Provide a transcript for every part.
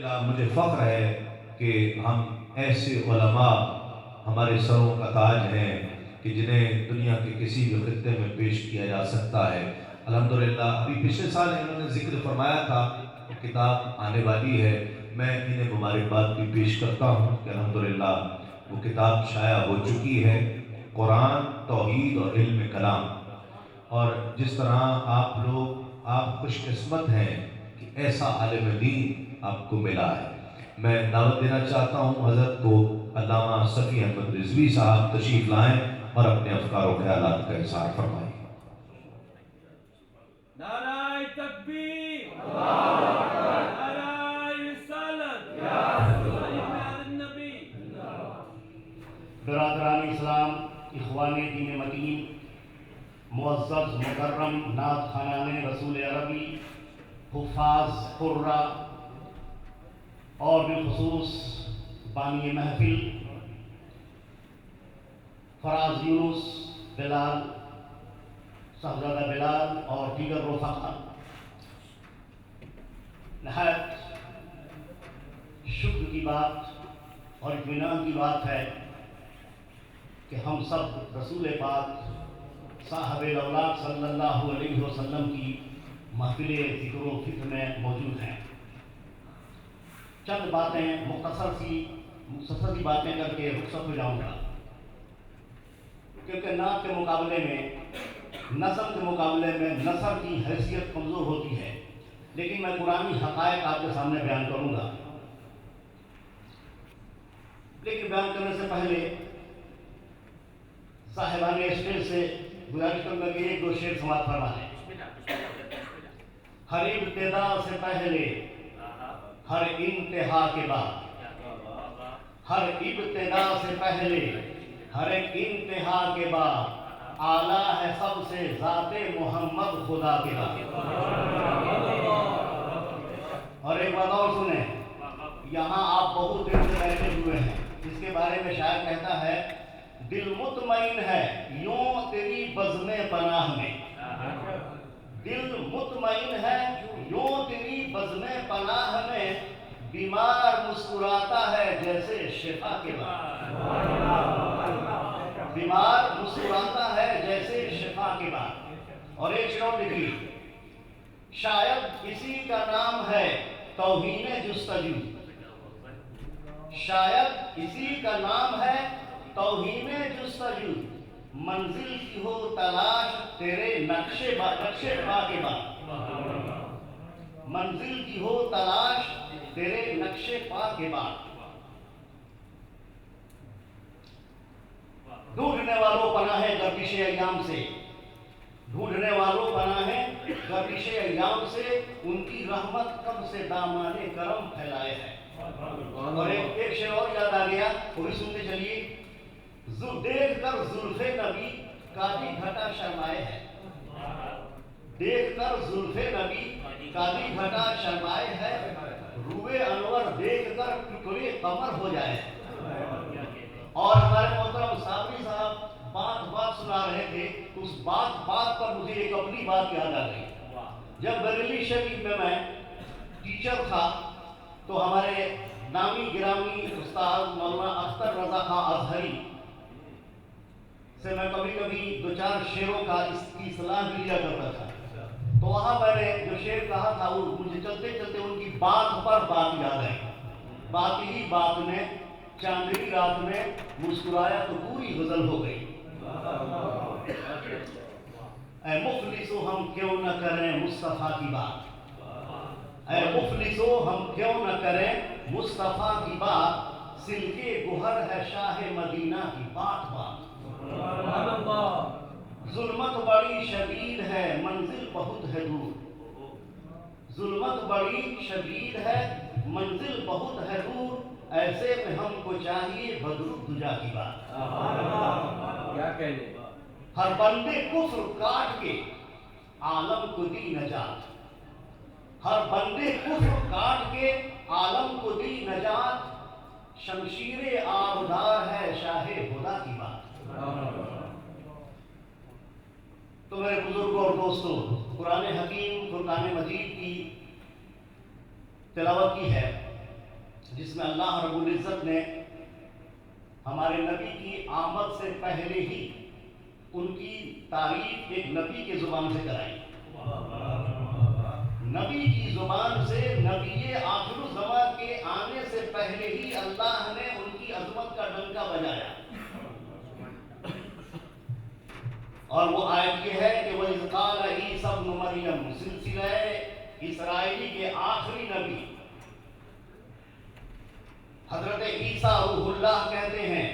الحمدللہ مجھے فخر ہے کہ ہم ایسے علماء ہمارے سروں کا تاج ہیں کہ جنہیں دنیا کے کسی بھی خطے میں پیش کیا جا سکتا ہے۔ الحمدللہ ابھی پچھلے سال انہوں نے ذکر فرمایا تھا کہ کتاب آنے والی ہے، میں انہیں مبارکباد بھی پیش کرتا ہوں کہ الحمدللہ وہ کتاب شائع ہو چکی ہے، قرآن، توحید اور علم کلام۔ اور جس طرح آپ خوش قسمت ہیں کہ ایسا عالم دین آپ کو ملا ہے۔ میں دعوت دینا چاہتا ہوں حضرت کو، علامہ صفی احمد رضوی صاحب تشریف لائیں اور اپنے افکار و خیالات کا اظہار فرمائیں۔ نعرہ تکبیر، نعرہ رسالت، محمد النبی۔ برادران اسلام، اخوان دین متین، معزز مکرم نعت خوانان رسول عربی، حفاظ قرہ اور بالخصوص بانی محفل فراز یونس، بلال، صاحبزادہ بلال اور دیگر رفقا، نہایت شکر کی بات اور اطمینان کی بات ہے کہ ہم سب رسول پاک صاحب الاولاق صلی اللہ علیہ وسلم کی محفل ذکر و فکر میں موجود ہیں۔ چند باتیں مختصر سی باتیں کر کے رخصت ہو جاؤں گا، کیونکہ نعت کے مقابلے میں، نظم کے مقابلے میں نثر کی حیثیت کمزور ہوتی ہے، لیکن میں قرآنی حقائق آپ کے سامنے بیان کروں گا۔ لیکن بیان کرنے سے پہلے صاحبان اسٹیج سے گزارش کروں گا کہ ایک دو شعر سماعت فرما لیں۔ ہر ابتدا سے پہلے، ہر انتہا کے بعد، ہر ابتدا سے پہلے، ہر ایک انتہا کے بعد، اعلیٰ ہے سب سے ذات محمد خدا کے بعد۔ اور ایک بات اور سنیں، یہاں آپ بہت دیر سے بیٹھے ہوئے ہیں، اس کے بارے میں شاعر کہتا ہے، دل مطمئن ہے یوں تیری بزم پناہ میں، دل مطمئن ہے یوں تیری بزم پناہ میں، بیمار مسکراتا ہے جیسے شفا کے بعد، بیمار مسکراتا ہے جیسے شفا کے بعد۔ اور ایک شعر لکھی، شاید اسی کا نام ہے توہین جستجو، شاید اسی کا نام ہے توہین جستجو، منزل کی ہو تلاش تیرے نقش پا کے بعد، منزل کی ہو تلاش تیرے نقش پا کے بعد۔ ڈھونڈنے والوں پناہ گردش ایام سے، ڈھونڈنے والوں پناہ گردش ایام سے، ان کی رحمت کب سے دامان کرم پھیلائے ہے۔ اور ایک شعر اور یاد آ گیا، وہ بھی سنتے چلیے، دیکھ کر زلف نبی کالی گھٹا شرمائے ہے، دیکھ کر زلف نبی کالی گھٹا شرمائے ہے، روئے انور دیکھ کر ٹکڑے قمر ہو جائے۔ اور ہمارے محترم صابری صاحب بات سنا رہے تھے، اس بات پر مجھے ایک اپنی بات یاد آ گئی۔ جب بریلی شریف میں ٹیچر تھا تو ہمارے نامی گرامی استاد مولانا اختر رضا خان اظہری سے میں کبھی کبھی دو چار شعروں کا اس کی صلاح بھی لیا کرتا تھا، تو وہاں میں نے جو شعر کہا تھا وہ مجھے چلتے چلتے ان کی بات پر بات یاد آئی، بات ہی بات میں چاندنی رات میں مسکرایا تو پوری غزل ہو گئی۔ اے مفلسو ہم کیوں نہ کریں مصطفیٰ کی بات، اے مفلسو ہم کیوں نہ کریں مصطفیٰ کی بات، سلکے گوہر ہے شاہ مدینہ کی بات بات۔ ظلمت بڑی شدید ہے منزل بہت ہے دور، ظلمت بڑی شدید ہے منزل بہت ہے دور، ایسے میں ہم کو چاہیے بدرود دجا کی بات۔ کیا کہنے، ہر بندے کفر کاٹ کے عالم کو دی نجات، ہر بندے کفر کاٹ کے عالم کو دی نجات، شمشیر آبدار ہے شاہ خدا کی بات۔ تو میرے بزرگوں اور دوستوں، قرآن حکیم فرقان مجید کی تلاوت کی ہے، جس میں اللہ رب العزت نے ہمارے نبی کی آمد سے پہلے ہی ان کی تعریف ایک نبی کے زبان سے کرائی. نبی کی زبان سے نبی آخر الزمان کے آنے سے پہلے ہی اللہ نے ان کی عظمت کا ڈنکا بجایا. اور وہ آیت یہ ہے کہ وَإِذْ قَالَ عِيسَى ابْنُ مَرْيَمَ سلسلہ اسرائیلی کے آخری نبی حضرت عیسیٰ روح اللہ کہتے ہیں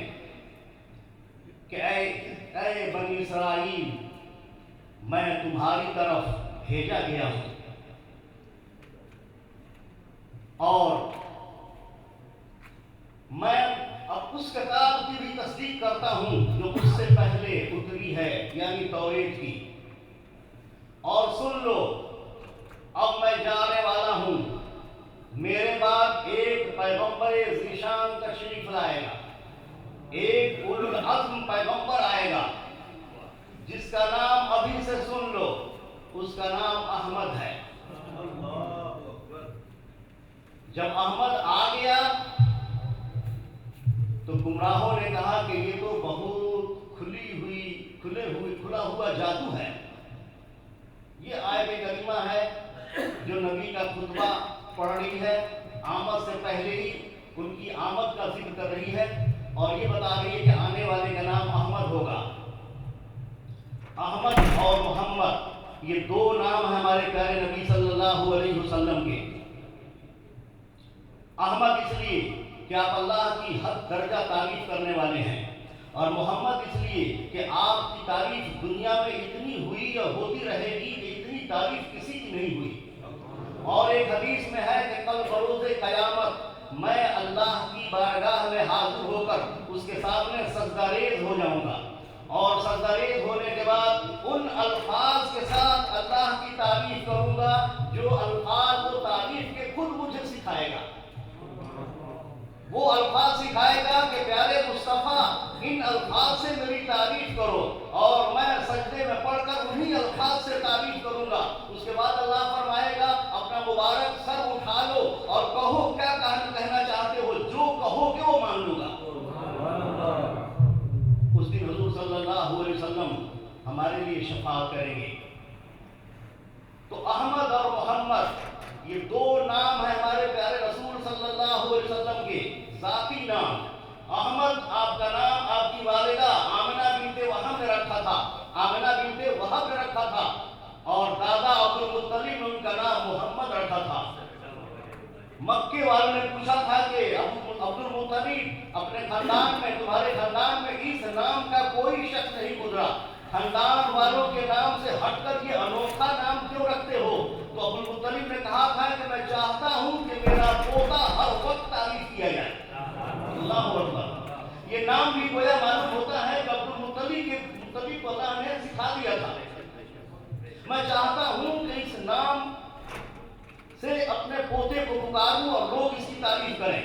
کہ اے بنی اسرائیل، میں تمہاری طرف بھیجا گیا ہوں اور میں اب اس کتاب کی بھی تصدیق کرتا ہوں جو اس سے پہلے اتری ہے، یعنی توریت کی. اور سن لو، اب میں جانے والا ہوں، میرے بعد ایک پیغمبر ذیشان تشریف لائے گا، ایک اولو العزم پیغمبر آئے گا جس کا نام ابھی سے سن لو، اس کا نام احمد ہے. جب احمد آ گیا تو گمراہوں نے کہا کہ یہ تو بہت کھلا ہوا جادو ہے. یہ آیت کریمہ ہے جو نبی کا خطبہ پڑھ رہی ہے، آمد سے پہلے ہی ان کی آمد کا ذکر کر رہی ہے اور یہ بتا رہی ہے کہ آنے والے کا نام احمد ہوگا. احمد اور محمد یہ دو نام ہیں ہمارے پیارے نبی صلی اللہ علیہ وسلم کے. احمد اس لیے کہ آپ اللہ کی حد درجہ تعریف کرنے والے ہیں، اور محمد اس لیے کہ آپ کی تعریف دنیا میں اتنی ہوئی اور ہوتی رہے گی کہ اتنی تعریف کسی کی نہیں ہوئی. اور ایک حدیث میں ہے کہ کل بروز قیامت میں اللہ کی بارگاہ میں حاضر ہو کر اس کے سامنے سجدہ ریز ہو جاؤں گا، اور سجدہ ریز ہونے کے بعد ان الفاظ کے ساتھ اللہ کی تعریف کروں گا جو الفاظ و تعریف کے خود مجھے سکھائے گا. وہ الفاظ سکھائے گا کہ پیارے مصطفیٰ ان الفاظ سے میری تعریف کرو، اور میں سجدے میں پڑھ کر انہی الفاظ سے تعریف کروں گا. اس کے بعد اللہ فرمائے گا اپنا مبارک سر اٹھا لو اور کہو کیا کہنا چاہتے ہو، جو کہو گے وہ مان لوں گا. اس دن حضور صلی اللہ علیہ وسلم ہمارے لیے شفاعت کریں گے. تو احمد اور محمد یہ دو نام ہیں ہمارے پیارے رسول صلی اللہ علیہ وسلم کے ذاتی نام. احمد آپ کا نام آپ کی والدہ آمنہ بنت وہب نے رکھا تھا، آمنہ بنت وہب نے رکھا تھا، اور دادا عبد المطلب نے ان کا نام محمد رکھا تھا. مکے والوں نے پوچھا تھا کہ عبد المطلب اپنے خاندان میں، تمہارے خاندان میں اس نام کا کوئی شخص نہیں گزرا، خاندان والوں کے نام سے ہٹ کر یہ انوکھا نام کیوں رکھتے ہو؟ تو عبد المطلب نے کہا تھا کہ میں چاہتا ہوں کہ میرا پوتا ہر وقت تعریف کیا جائے. اللہ اکبر. یہ نام بھی گویا معلوم ہوتا ہے کہ عبد المطلب کو اللہ نے سکھا دیا تھا. میں چاہتا ہوں کہ اس نام سے اپنے پوتے کو پکاروں اور لوگ اس کی تعریف کریں.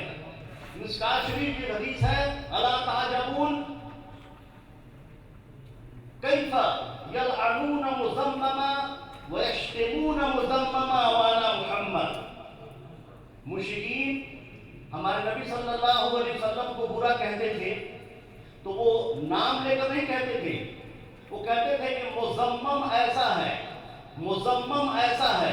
مشکوٰۃ شریف کی حدیث ہے الا تعجبون کیف یلعنون مذمما ویشتمون مذمما وانا محمد. مشرکین ہمارے نبی صلی اللہ علیہ وسلم کو برا کہتے تھے تو وہ نام لے کر نہیں کہتے تھے، وہ کہتے تھے کہ مذمم ایسا ہے، مذمم ایسا ہے،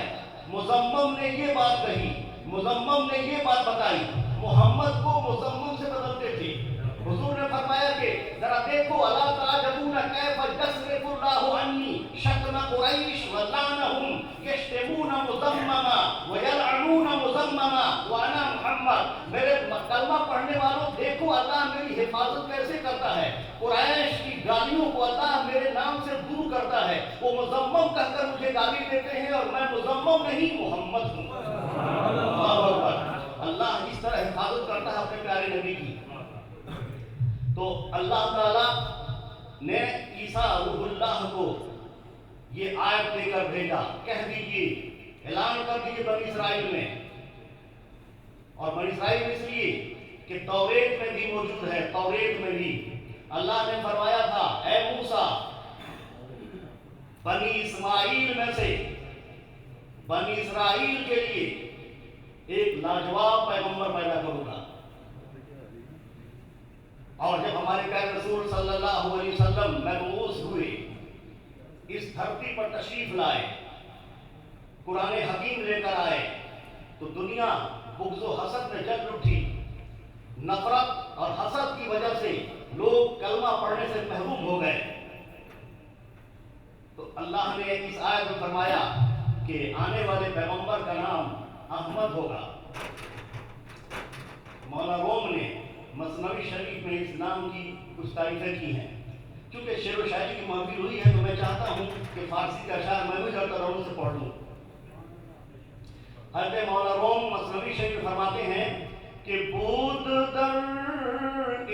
مذمم نے یہ بات کہی، مذمم نے یہ بات بتائی. محمد کو مذمم سے بدلتے تھے. حضور نے فرمایا کہ ذرا دیکھو الا تعجبون کیف یصرف اللہ عنی شتم قریش ولعنہم یشتمون مذمما ویلعنون مذمما وانا محمد. میرے کلمہ پڑھنے والوں دیکھو اللہ میری حفاظت کیسے کرتا ہے. قریش کی گالیوں کو اللہ میرے نام سے دور کرتا ہے. وہ مذمم کہہ کر مجھے گالی دیتے ہیں اور میں مذمم نہیں محمد ہوں. اللہ اکبر. اللہ اس طرح حفاظت کرتا ہے اپنے پیارے نبی کی. تو اللہ تعالیٰ نے عیسیٰ روح اللہ کو یہ آیت دے کر بھیجا. کہہ دیجیے، اعلان کر دیجیے بنی اسرائیل میں. اور بنی اسرائیل اس لیے کہ توریت میں بھی موجود ہے. توریت میں بھی اللہ نے فرمایا تھا اے موسیٰ بنی اسماعیل میں سے بنی اسرائیل کے لیے ایک لاجواب پیغمبر پیدا کروں گا. हमारे प्यारे रसूल सल्लल्लाहु अलैहि वसल्लम मबऊस हुए, इस धरती पर तशरीफ लाए, कुरान हकीम लेकर आए, तो दुनिया बुग़्ज़ व हसद में जल उठी। नफरत और हसद की वजह से लोग कलमा पढ़ने से महरूम हो गए। तो अल्लाह ने इस आयत में फरमाया कि आने वाले पैगंबर का नाम अहमद होगा। मौला रोम ने मसनवी शरीफ में इस नाम की कुछ तारीफें की हैं। क्योंकि शेर व शायरी की महफिल हुई है तो मैं चाहता हूँ कि फारसी का अशार मैं भी करता रहूँ से पढ़ लूँ। हज़रत मौला रोम मसनवी शरीफ में फरमाते हैं कि बूद दर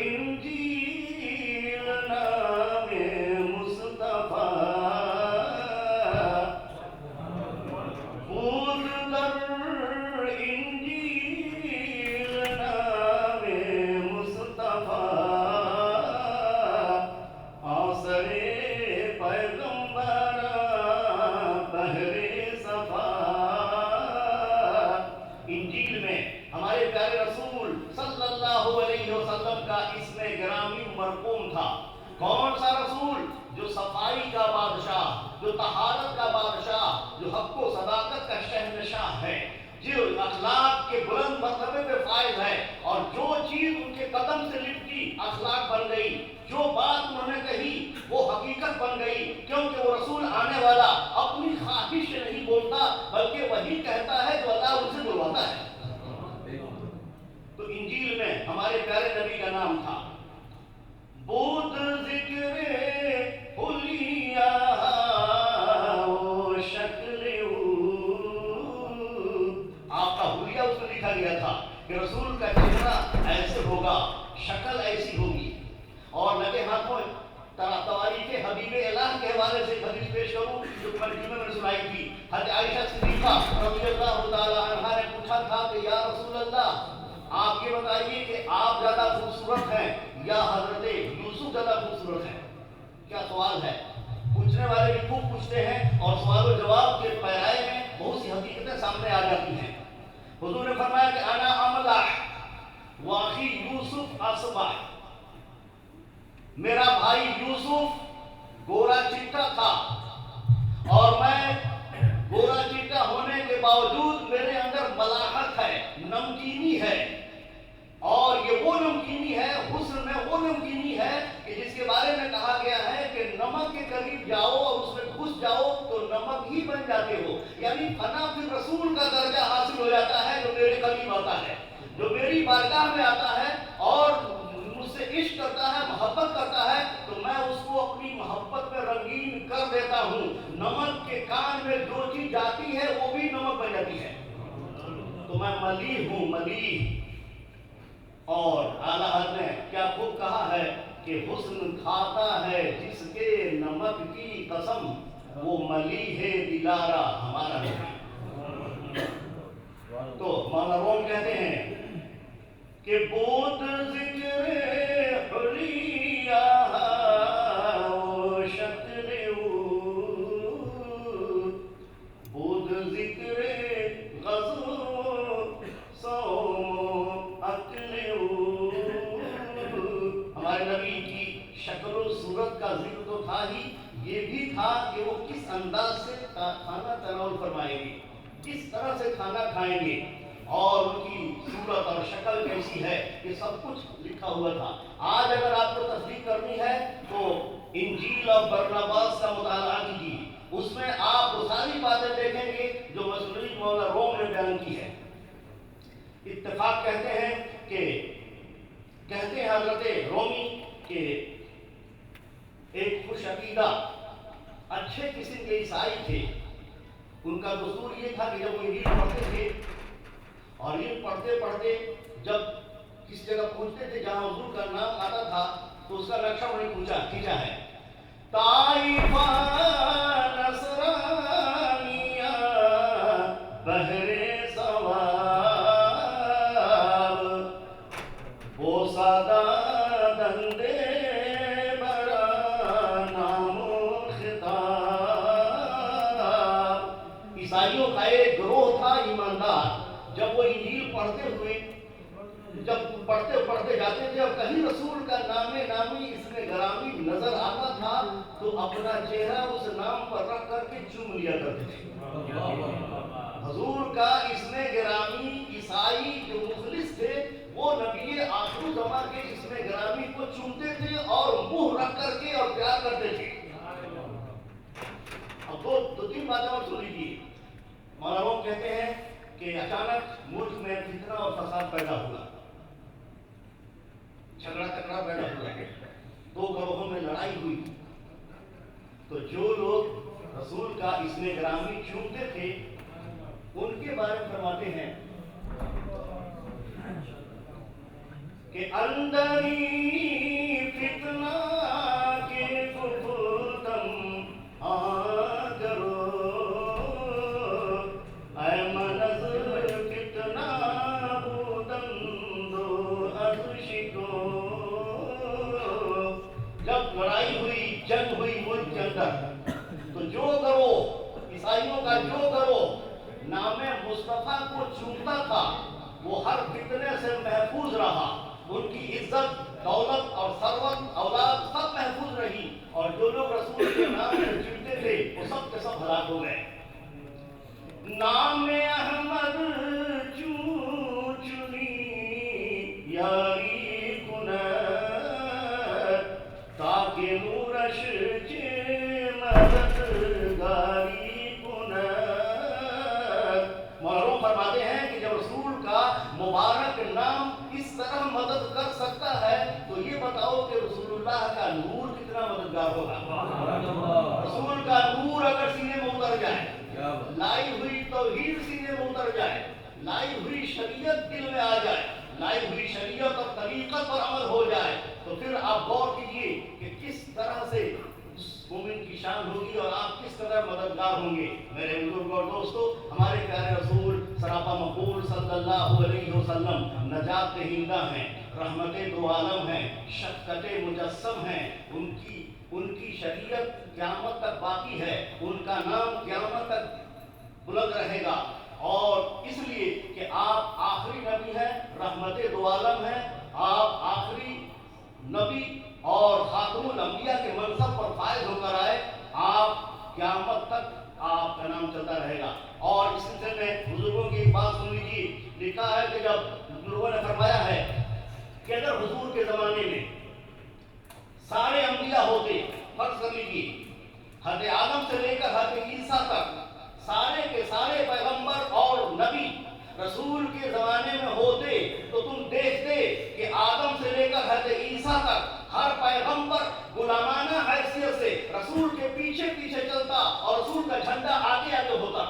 इंजील नामे मुस्तफा, बूद दर इंजील नामे मुस्तफा, आसरे पैगंबर बहरे सफा। इंजील में हमारे प्यारे रसूल सल्लल्लाहु अलैहि वसल्लम का इसमें गिरामी मरकूम था। कौन सा रसूल? जो सफाई का बादशाह, जो तहारत का बादशाह, जो हक़ व सदाकत का शहंशाह है, जो अखलाक के बुलंद मर्तबे पे फायज है, और जो चीज उनके कदम से लिपटी अखलाक बन गई, जो बात उन्होंने कही वो हकीकत बन गई। क्योंकि वो रसूल आने वाला अपनी ख्वाहिश से नहीं बोलता, बल्कि वही कहता है जो अल्लाह उनसे बुलवाता है। तो इंजील में हमारे प्यारे नबी का नाम था बुद जिक्रे हुलिया ओ शक्ल, आपका हुलिया उसमें लिखा गया था कि रसूल का चेहरा ऐसे होगा, शक्ल ऐसी होगी। और लगे हाथों तवारीख हबीब इलाह के हवाले से हदीस पेश करूं जो जुमे में सुनाई थी। हज़रत आयशा सिद्दीक़ा रज़ियल्लाहु ताला अन्हा ने पूछा था कि या रसूल अल्लाह, आप ये बताइए कि आप ज्यादा खूबसूरत हैं या हजरत यूसुफ ज्यादा खूबसूरत हैं? क्या सवाल है। पूछने वाले भी खूब पूछते हैं और सवाल और जवाब के पैराए में बहुत सी हकीकतें सामने आ जाती हैं। हुजूर ने फरमाया कि अना अमलाह वाखी यूसुफ असबा, मेरा भाई यूसुफ गोरा चिट्टा था और मैं गोरा चिट्टा होने के बावजूद मेरे अंदर मलाहत है, नमकीनी है। और ये वो नमकीनी है, हुस्न में वो नमकीनी है कि जिसके बारे में कहा गया है कि नमक के करीब जाओ और उसमें घुस जाओ तो नमक ही बन जाते हो। यानी फना फिर रसूल का दर्जा हासिल हो जाता है जो मेरे करीब आता है, जो मेरी बारगाह में आता है और मुझसे इश्क करता है, मोहब्बत करता है, तो मैं उसको अपनी मोहब्बत में रंगीन कर देता हूँ। नमक के कान में जो चीज जाती है वो भी नमक बन जाती है। तो मैं मलीह हूँ, मलीह। और आला हज़रत ने क्या खूब कहा है कि हुस्न खाता है जिसके नमक की कसम, वो मलीह दिलारा हमारा नबी। तो मौला रोम कहते हैं कि बुद जिक्रे हुलिया ओ शक्ल, बुद जिक्रे गज़ो सौम अक्ल। हमारे नबी की शक्ल सूरत का जिक्र तो था ही, ये भी था कि वो किस अंदाज से खाना तनावुल फरमाएंगे, किस तरह से खाना खाएंगे और उनकी सूरत और शक्ल कैसी है, ये सब कुछ लिखा हुआ था। आज अगर आपको तस्दीक करनी है तो इंजील और बरनबास का मुताला कीजिए, उसमें आप वो सारी बातें देखेंगे जो मसनवी मौला रोम ने बयान की है। इत्तेफाक कहते हैं हजरत रोमी के एक खुश अकीदा अच्छे किस्म के ईसाई थे। उनका दस्तूर ये था कि जब वो इंजील पढ़ते थे और ये पढ़ते पढ़ते जब किस जगह पहुंचते थे जहां हुजूर का नाम आता था तो उसका नक्शा उन्हें खींचा है। ताइफा नसरानिया बहरे सवाब, वो सादा दंदे बड़ा नामो खिताब। ईसाइयों का एक ग्रोह था ईमानदार, जब वो इंजील पढ़ते हुए जब पढ़ते पढ़ते जाते थे और कहीं रसूल का नामे नामी इसमें गरामी नजर आता था तो अपना चेहरा उस नाम पर रख करके चूम लिया करते थे। हजूर का इसमें गिरामी ईसाई जो मुखलिस थे वो नबी आखिर जमा के इसमें गिरामी को चूमते थे और मुंह रख करके और प्यार करते थे। अब दो तीन बातें और सुन लीजिए। मौलाना कहते हैं कि अचानक मुल्क में फितना और फसाद पैदा हुआ, झगड़ा तकड़ा पैदा हुआ, दो ग्रोहों में लड़ाई हुई। तो जो लोग रसूल का इसमें गिरामी चूमते थे उनके बारे में फरमाते हैं कि अंदरी फितना के कुफुतम आगरो ऐ मनज़ फितना बूदन दो अज़शिको। जब लड़ाई हुई, जंग हुई मुल्क के अंदर, तो जो करो ईसाइयों का जो करो नामे मुस्तफा को चूमता था वो हर फितने से महफूज रहा। उनकी इज्जत, दौलत और सरवत, औलाद सब महफूज रही। और जो लोग रसूल के नाम से चूमते थे वो सब के सब हलाक हो गए। नाम अहमद चू चुनी यारी कुनर ताकि नूरश चे मददगारी कुनर। मौलवी फरमाते हैं कि जब रसूल का मुबारक नाम इस तरह मदद कर सकता है तो ये बताओ कि रसूलुल्लाह का नूर कितना मददगार होगा। रसूल का नूर अगर सीने में उतर जाए, लाई हुई तौहीद सीने में उतर जाए, लाई हुई शरीयत दिल में आ जाए, लाई हुई शरीयत और तरीक़त पर अमल हो जाए, तो फिर आप गौर कीजिए कि किस तरह से मोमिन की शान होगी और आप किस तरह मददगार होंगे। मेरे बुजुर्ग और दोस्तों, हमारे प्यारे रसूल सरापा मकबूल सल्लल्लाहु अलैहि वसल्लम नजात हिंदा हैं, रहमते दो आलम हैं, शफ़क़ते मुजस्सम हैं। उनकी शरीयत क़यामत तक बाकी है, उनका नाम क़यामत तक बुलंद रहेगा। और इसलिए कि आप आखिरी नबी हैं, रहमते दो आलम हैं, आप आखिरी नबी और खातमुल अंबिया के मनसब पर फायज होकर आए, आप क़यामत तक आपका नाम चलता रहेगा। और इस सिलसिले में बुजुर्गों की एक बात सुन लीजिए। लिखा है कि जब बुजुर्गों ने फरमाया है कि अगर हुजूर के ज़माने में सारे अंबिया होते, फर्ज कर लीजिए हज़रत आदम से लेकर हज़रत ईसा तक सारे के सारे पैगंबर और नबी रसूल के ज़माने में होते, तो तुम देखते कि आदम से लेकर हज़रत ईसा तक हर पैगंबर गुलामाना हैसियत से रसूल के पीछे पीछे चलता और रसूल का झंडा आगे आगे होता।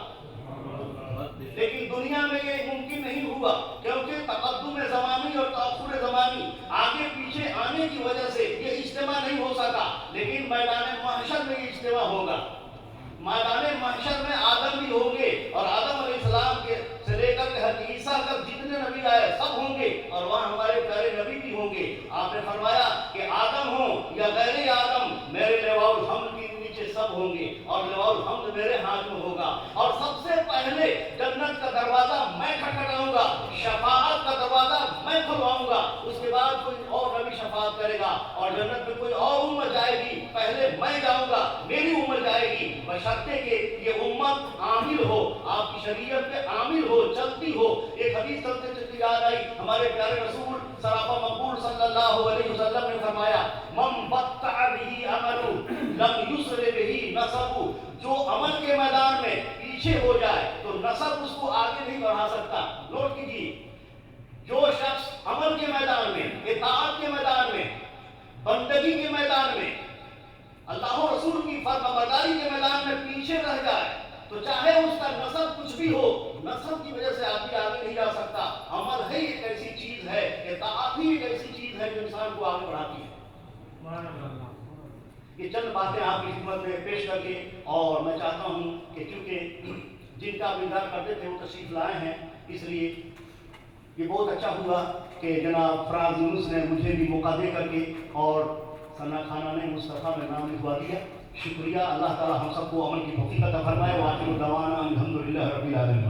लेकिन दुनिया में ये मुमकिन नहीं हुआ क्योंकि तक़द्दुम ज़मानी और तअख़्ख़ुर ज़मानी आगे पीछे आने की वजह से ये इज्तिमा नहीं हो सका। लेकिन मैदान महशर में ये इज्तिमा होगा। मैदान महशर में आदम भी होंगे और आदम अलैहिस्सलाम के से लेकर के हज़रत ईसा तक जितने नबी आए सब होंगे और वहाँ हमारे प्यारे नबी भी होंगे। आपने फरमाया कि आदम हो या गैर आदम मेरे लिवाउल हम्द के नीचे सब होंगे और लिवाउल हम्द मेरे हाथ में होगा। और सबसे पहले जन्नत का दरवाजा मैं खटखटाऊंगा, शफाअत का दरवाजा मैं खुलवाऊंगा, उसके बाद कोई और नबी शफाअत करेगा और जन्नत में कोई और उम्मत जाएगी, पहले मैं जाऊंगा, मेरी उम्मत जाएगी। बशर्ते कि ये उम्मत आमिल हो, आपकी शरीयत पे आमिल हो, चलती हो। एक हदीस चलते चलते याद आई, हमारे प्यारे रसूल सराफा मकबूल सल्लल्लाहु अलैहि वसल्लम ने फरमाया, मम बत्ता बिही अमलु लम युसर बिही नसबु। जो अमल के मैदान में पीछे हो जाए तो नसब उसको आगे नहीं बढ़ा सकता। नोट कीजिए, जो शख्स अमल के मैदान में, इताअत के मैदान में, बंदगी के मैदान में, अल्लाह और रसूल की फरमाबरदारी के मैदान में पीछे रह जाए तो चाहे उसका नसब कुछ भी हो, नसब की वजह से आदमी आगे नहीं जा सकता। अमल है एक ऐसी चीज है, इताअत ही एक ऐसी चीज है जो इंसान को आगे बढ़ाती है। ये चंद बातें आपकी खिदमत में पेश करके, और मैं चाहता हूँ कि क्योंकि जिनका आप इंतजार करते थे वो तशरीफ लाए हैं, इसलिए ये बहुत अच्छा हुआ कि जनाब फराज यूनुस ने मुझे भी मौका दे करके और सना खाना ने मुस्तफ़ा में नाम लिखवा दिया। शुक्रिया। अल्लाह ताला हम सबको अमल की तौफीक अता फरमाए। वाखिर दवाना अल्हम्दुलिल्लाह रब्बिल आलमीन।